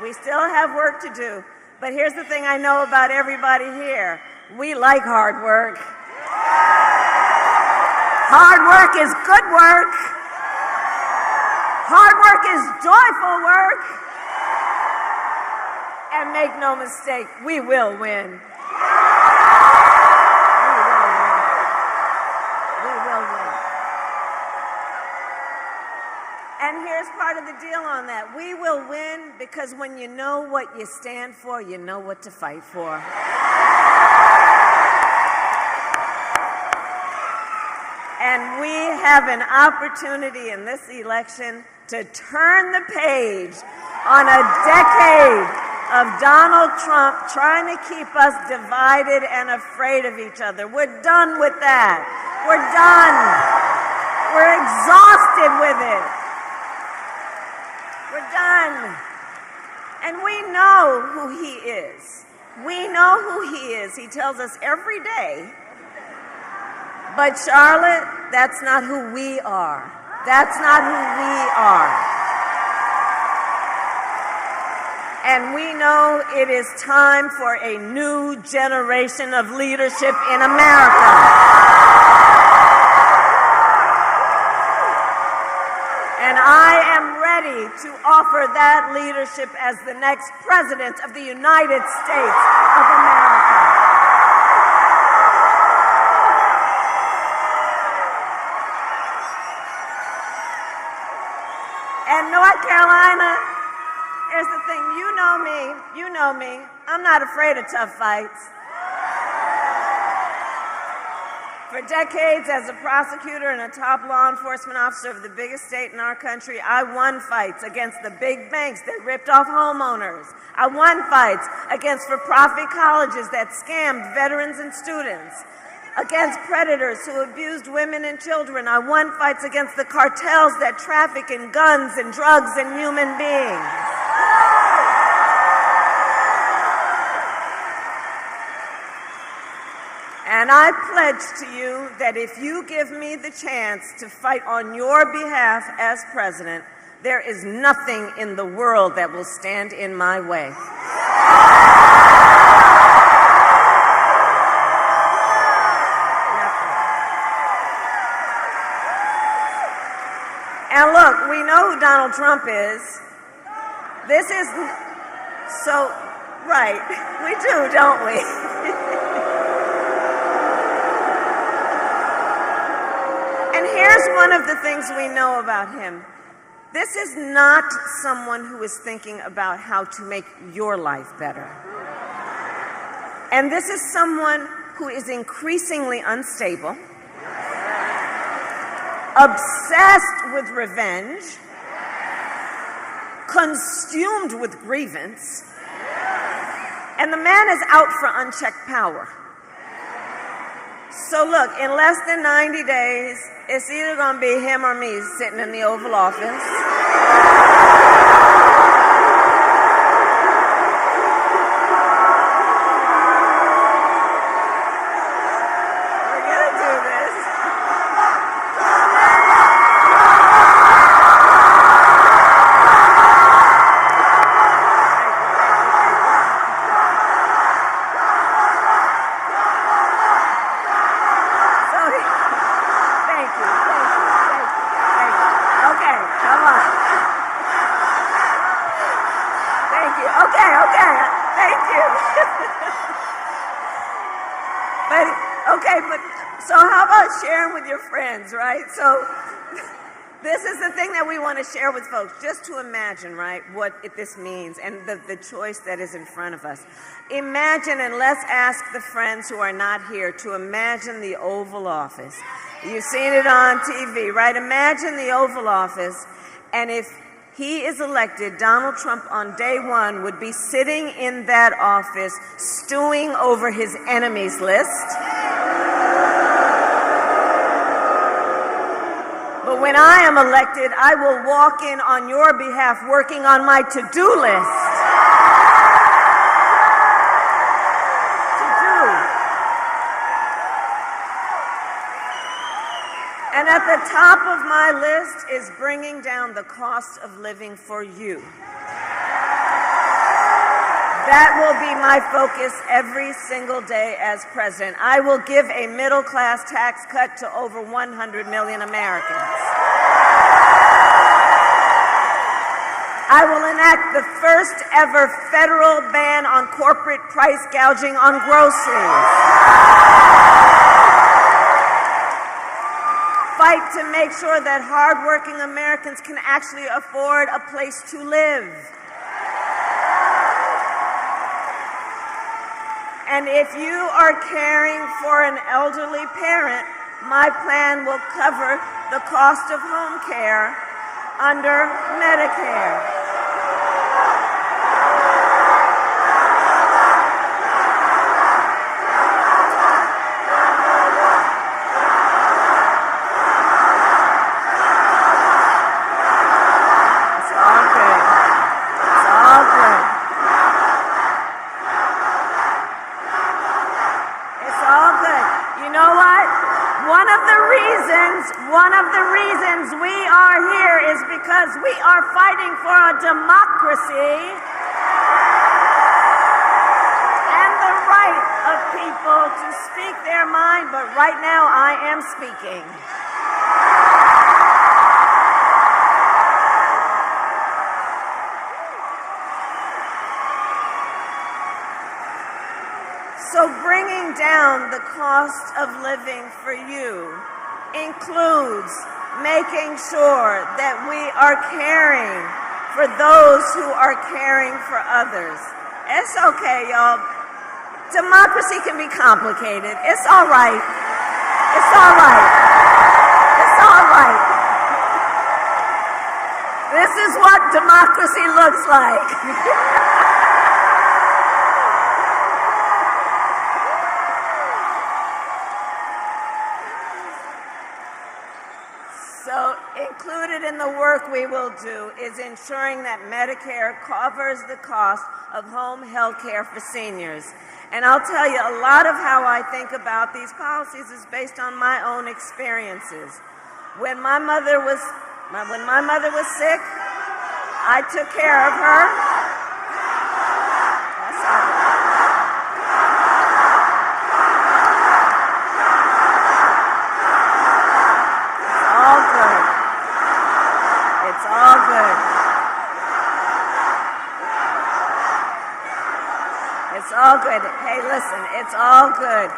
We still have work to do. But here's the thing I know about everybody here. We like hard work. Hard work is good work. Hard work is joyful work. And make no mistake, we will win. And here's part of the deal on that. We will win because when you know what you stand for, you know what to fight for. And we have an opportunity in this election to turn the page on a decade of Donald Trump trying to keep us divided and afraid of each other. We're done with that. We're done. We're exhausted with it. We're done. And we know who he is. We know who he is. He tells us every day. But Charlotte, that's not who we are. That's not who we are. And we know it is time for a new generation of leadership in America. And I am ready to offer that leadership as the next president of the United States of America. And North Carolina, here's the thing, you know me, I'm not afraid of tough fights. For decades as a prosecutor and a top law enforcement officer of the biggest state in our country, I won fights against the big banks that ripped off homeowners. I won fights against for-profit colleges that scammed veterans and students. Against predators who abused women and children. I won fights against the cartels that traffic in guns and drugs and human beings. And I pledge to you that if you give me the chance to fight on your behalf as president, there is nothing in the world that will stand in my way. And look, we know who Donald Trump is. This is so, right, we do, don't we? And here's one of the things we know about him. This is not someone who is thinking about how to make your life better. And this is someone who is increasingly unstable, obsessed with revenge, consumed with grievance, and the man is out for unchecked power. So look, in less than 90 days, it's either going to be him or me sitting in the Oval Office. So how about sharing with your friends, right? So this is the thing that we want to share with folks, just to imagine, right, what this means and the choice that is in front of us. Imagine, and let's ask the friends who are not here to imagine the Oval Office. You've seen it on TV, right? Imagine the Oval Office, and if he is elected, Donald Trump on day one would be sitting in that office stewing over his enemies list. But when I am elected, I will walk in on your behalf working on my to-do list. And at the top of my list is bringing down the cost of living for you. That will be my focus every single day as president. I will give a middle-class tax cut to over 100 million Americans. I will enact the first ever federal ban on corporate price gouging on groceries. Fight to make sure that hardworking Americans can actually afford a place to live. And if you are caring for an elderly parent, my plan will cover the cost of home care under Medicare. One of the reasons we are here is because we are fighting for a democracy and the right of people to speak their mind, but right now I am speaking. So bringing down the cost of living for you includes making sure that we are caring for those who are caring for others. It's okay, y'all. Democracy can be complicated. It's all right. It's all right. It's all right. This is what democracy looks like. So included in the work we will do is ensuring that Medicare covers the cost of home health care for seniors. And I'll tell you, a lot of how I think about these policies is based on my own experiences. When my mother was sick, I took care of her. That's all right. It's all good. It's all good. Hey, listen, it's all good.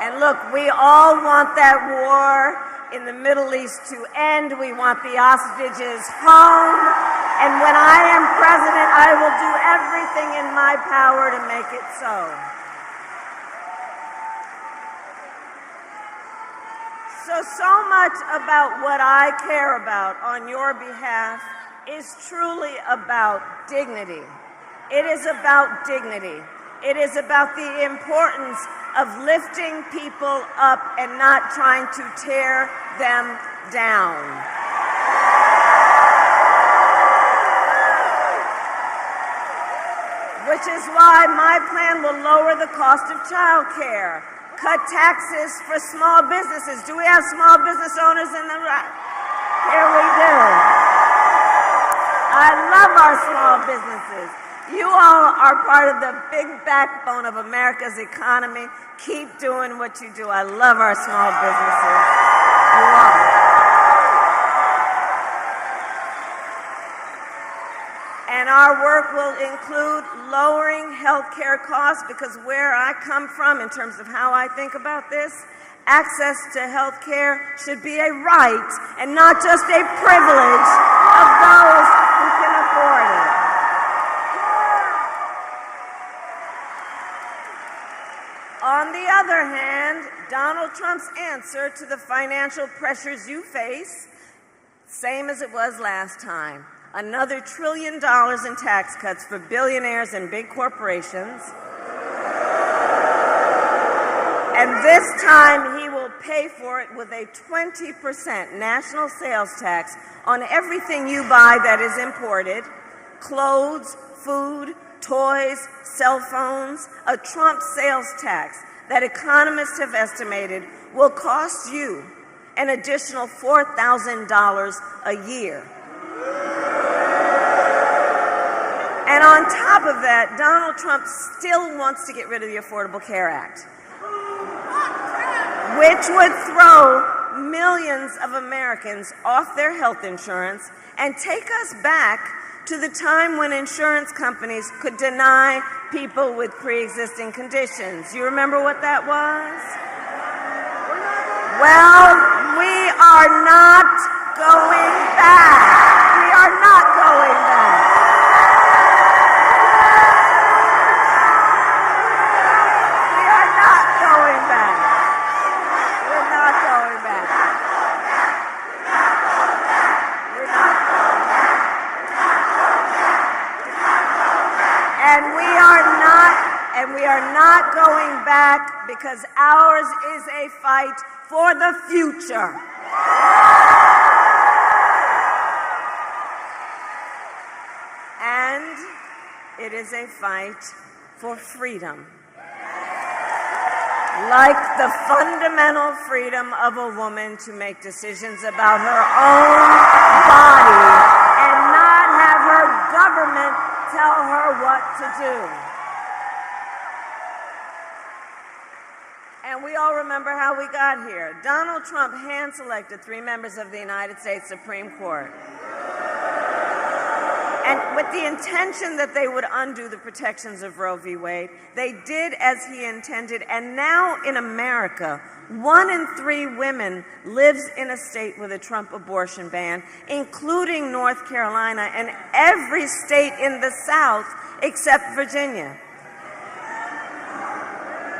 And look, we all want that war in the Middle East to end. We want the hostages home. And when I am president, I will do everything in my power to make it so. So much about what I care about on your behalf is truly about dignity. It is about dignity. It is about the importance of lifting people up and not trying to tear them down. Which is why my plan will lower the cost of child care. Cut taxes for small businesses. Do we have small business owners in the room? Here we do. I love our small businesses. You all are part of the big backbone of America's economy. Keep doing what you do. I love our small businesses. You all. And our work will include lowering health care costs, because where I come from in terms of how I think about this, access to health care should be a right and not just a privilege of those who can afford it. On the other hand, Donald Trump's answer to the financial pressures you face, same as it was last time. Another $1 trillion in tax cuts for billionaires and big corporations. And this time he will pay for it with a 20% national sales tax on everything you buy that is imported: clothes, food, toys, cell phones. A Trump sales tax that economists have estimated will cost you an additional $4,000 a year. And on top of that, Donald Trump still wants to get rid of the Affordable Care Act, which would throw millions of Americans off their health insurance and take us back to the time when insurance companies could deny people with pre-existing conditions. You remember what that was? Well, we are not going back. We are not going back. We are not going back. We're not going back. We're not going back. And we are not going back because ours is a fight for the future. And it is a fight for freedom. Like the fundamental freedom of a woman to make decisions about her own body and not have her government tell her what to do. And we all remember how we got here. Donald Trump hand-selected 3 members of the United States Supreme Court. And with the intention that they would undo the protections of Roe v. Wade, they did as he intended. And now in America, 1 in 3 women lives in a state with a Trump abortion ban, including North Carolina and every state in the South except Virginia.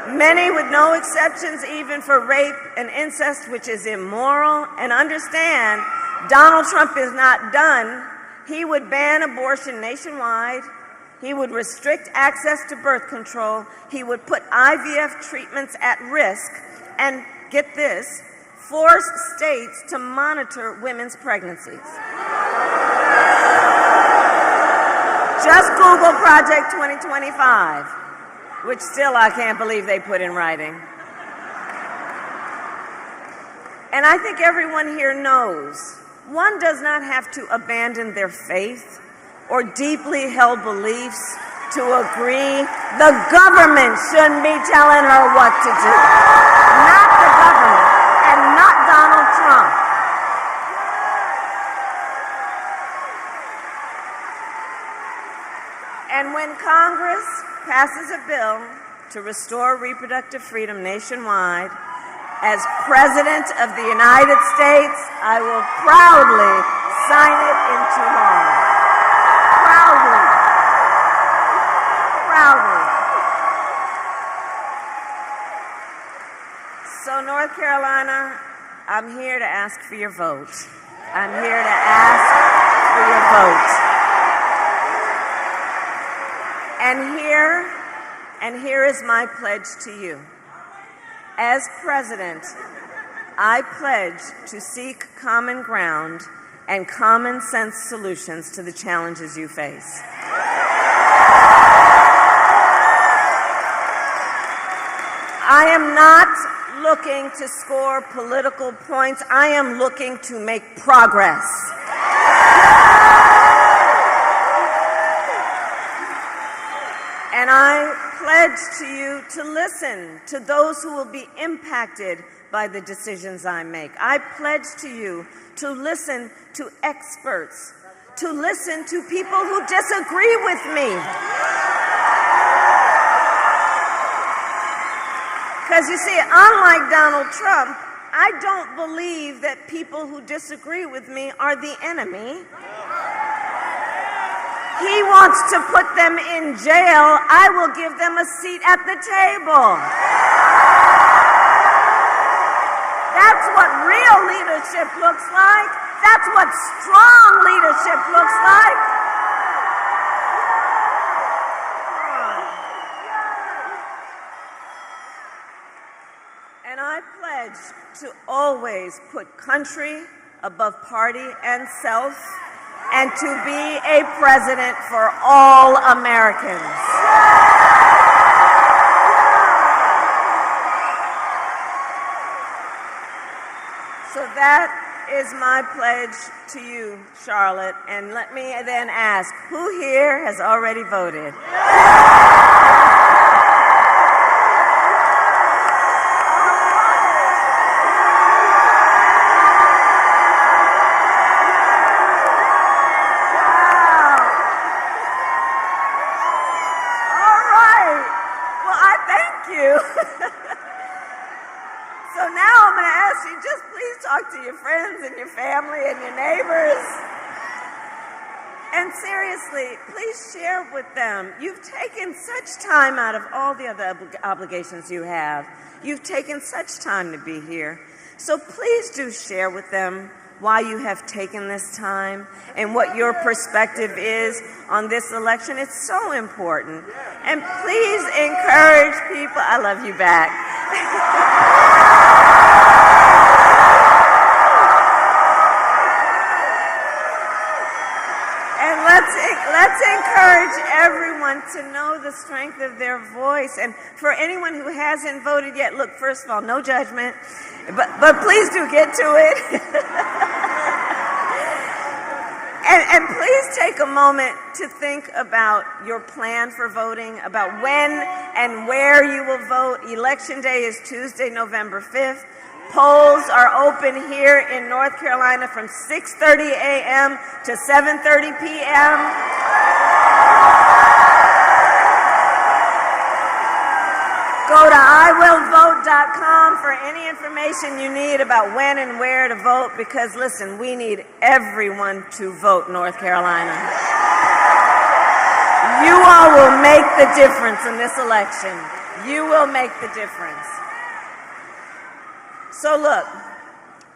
Many with no exceptions, even for rape and incest, which is immoral. And understand, Donald Trump is not done. He would ban abortion nationwide. He would restrict access to birth control. He would put IVF treatments at risk. And get this, force states to monitor women's pregnancies. Just Google Project 2025. Which still I can't believe they put in writing. And I think everyone here knows one does not have to abandon their faith or deeply held beliefs to agree. The government shouldn't be telling her what to do. Not the government and not Donald Trump. And when Congress passes a bill to restore reproductive freedom nationwide, as President of the United States, I will proudly sign it into law. Proudly. Proudly. So, North Carolina, I'm here to ask for your vote. I'm here to ask for your vote. And here is my pledge to you. As president, I pledge to seek common ground and common sense solutions to the challenges you face. I am not looking to score political points. I am looking to make progress. And I pledge to you to listen to those who will be impacted by the decisions I make. I pledge to you to listen to experts, to listen to people who disagree with me. Because you see, unlike Donald Trump, I don't believe that people who disagree with me are the enemy. He wants to put them in jail. I will give them a seat at the table. That's what real leadership looks like. That's what strong leadership looks like. And I pledge to always put country above party and self, and to be a president for all Americans. So that is my pledge to you, Charlotte. And let me then ask, who here has already voted? So now I'm going to ask you, just please talk to your friends and your family and your neighbors. And seriously, please share with them. You've taken such time out of all the other obligations you have. You've taken such time to be here. So please do share with them why you have taken this time and what your perspective is on this election. It's so important. And please encourage people. I love you back. Let's encourage everyone to know the strength of their voice. And for anyone who hasn't voted yet, look, first of all, no judgment, but please do get to it. And please take a moment to think about your plan for voting, about when and where you will vote. Election Day is Tuesday, November 5th. Polls are open here in North Carolina from 6:30 a.m. to 7:30 p.m. Go to iwillvote.com for any information you need about when and where to vote, because, listen, we need everyone to vote, North Carolina. You all will make the difference in this election. You will make the difference. So look,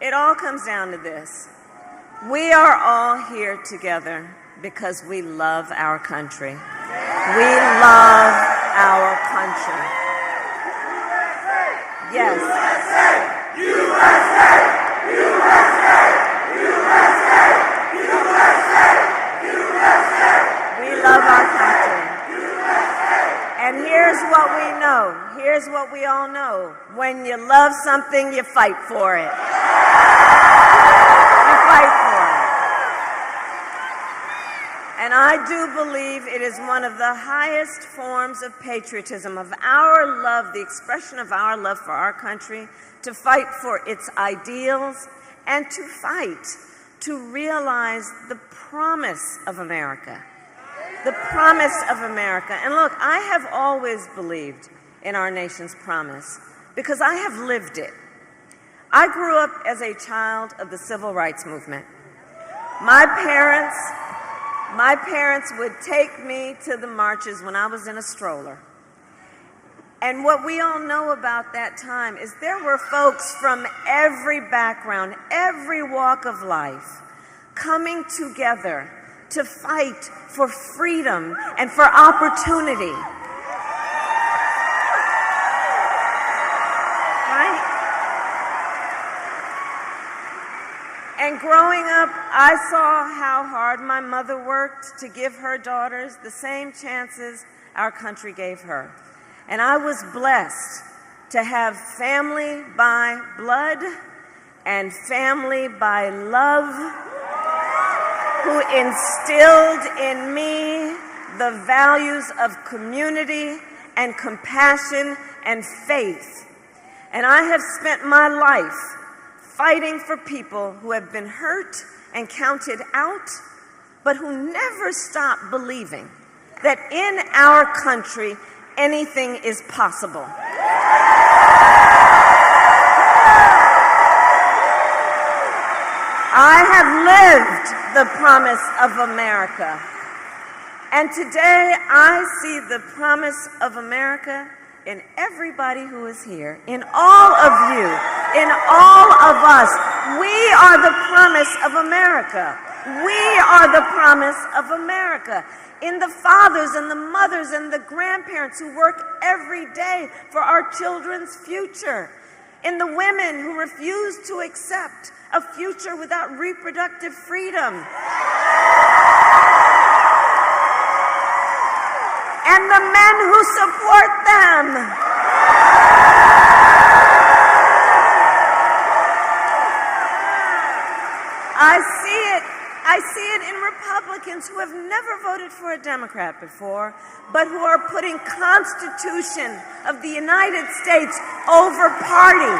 it all comes down to this. We are all here together because we love our country. We love our country. Yes. USA! USA! USA! USA! USA! USA! We love our country. And here's what we know. Here's what we all know. When you love something, you fight for it. You fight for it. And I do believe it is one of the highest forms of patriotism, of our love, the expression of our love for our country, to fight for its ideals and to fight to realize the promise of America. The promise of America. And look, I have always believed in our nation's promise because I have lived it. I grew up as a child of the civil rights movement. My parents would take me to the marches when I was in a stroller. And what we all know about that time is there were folks from every background, every walk of life, coming together to fight for freedom and for opportunity. Right? And growing up, I saw how hard my mother worked to give her daughters the same chances our country gave her. And I was blessed to have family by blood and family by love who instilled in me the values of community and compassion and faith. And I have spent my life fighting for people who have been hurt and counted out, but who never stop believing that in our country anything is possible. I have lived the promise of America. And today I see the promise of America in everybody who is here, in all of you, in all of us. We are the promise of America. We are the promise of America. In the fathers and the mothers and the grandparents who work every day for our children's future. In the women who refuse to accept a future without reproductive freedom. And the men who support them. I see it in Republicans who have never voted for a Democrat before, but who are putting Constitution of the United States over party.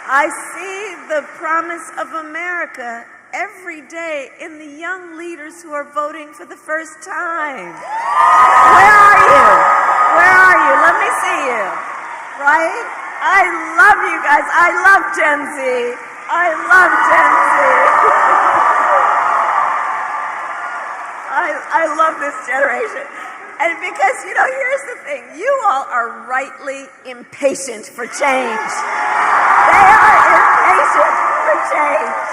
I see the promise of America every day in the young leaders who are voting for the first time. Where are you? Where are you? Let me see you. Right? I love you guys. I love Gen Z. I love Gen Z. I love this generation. And because, here's the thing. You all are rightly impatient for change. They are impatient for change.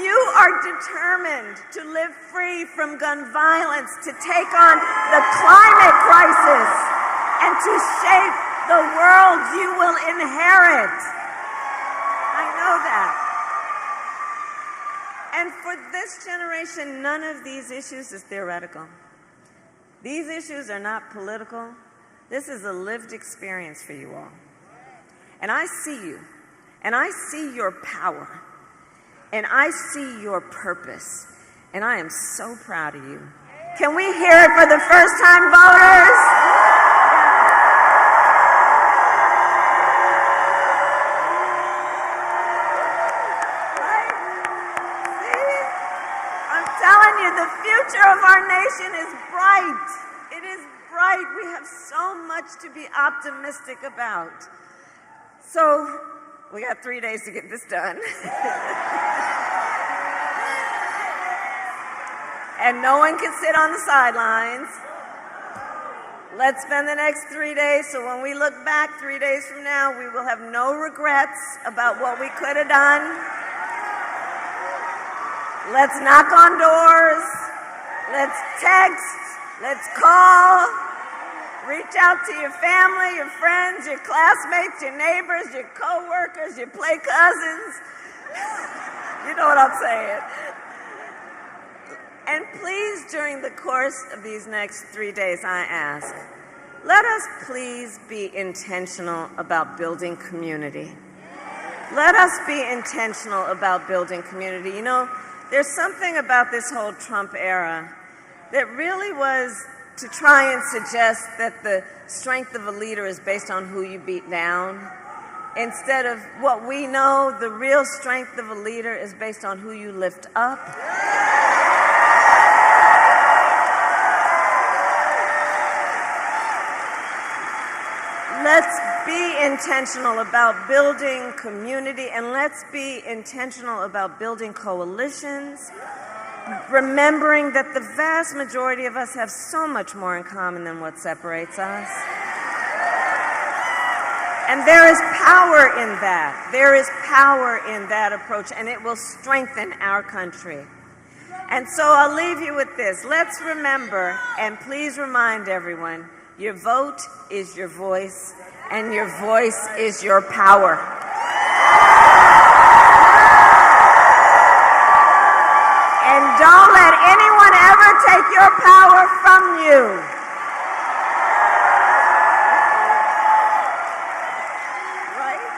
You are determined to live free from gun violence, to take on the climate crisis, and to shape the world you will inherit. I know that. And for this generation, none of these issues is theoretical. These issues are not political. This is a lived experience for you all. And I see you, and I see your power, and I see your purpose, and I am so proud of you. Can we hear it for the first-time voters? Right? See? I'm telling you, the future of our nation is bright. It is bright. We have so much to be optimistic about. So, we got 3 days to get this done. And no one can sit on the sidelines. Let's spend the next 3 days so when we look back 3 days from now, we will have no regrets about what we could have done. Let's knock on doors. Let's text. Let's call. Reach out to your family, your friends, your classmates, your neighbors, your co-workers, your play cousins. You know what I'm saying. And please, during the course of these next 3 days, I ask, let us please be intentional about building community. Let us be intentional about building community. There's something about this whole Trump era that really was to try and suggest that the strength of a leader is based on who you beat down, instead of what we know, the real strength of a leader is based on who you lift up. Let's be intentional about building community, and let's be intentional about building coalitions, remembering that the vast majority of us have so much more in common than what separates us. And there is power in that. There is power in that approach, and it will strengthen our country. And so I'll leave you with this. Let's remember, and please remind everyone, your vote is your voice, and your voice is your power. And don't let anyone ever take your power from you. Right?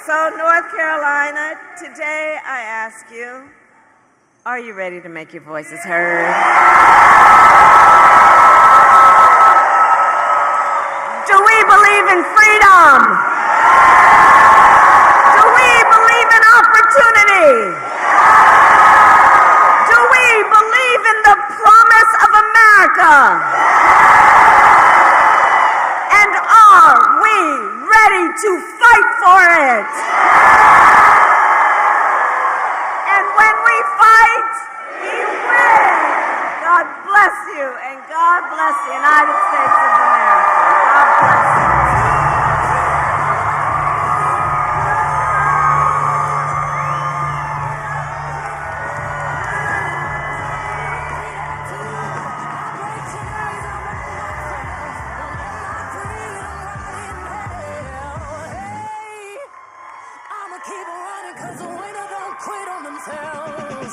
So, North Carolina, today I ask you, are you ready to make your voices heard? Do we believe in freedom? Opportunity. Do we believe in the promise of America? And are we ready to fight for it? And when we fight, we win. God bless you, and God bless the United States of America. God bless you. Keep running 'cause the winner don't quit on themselves.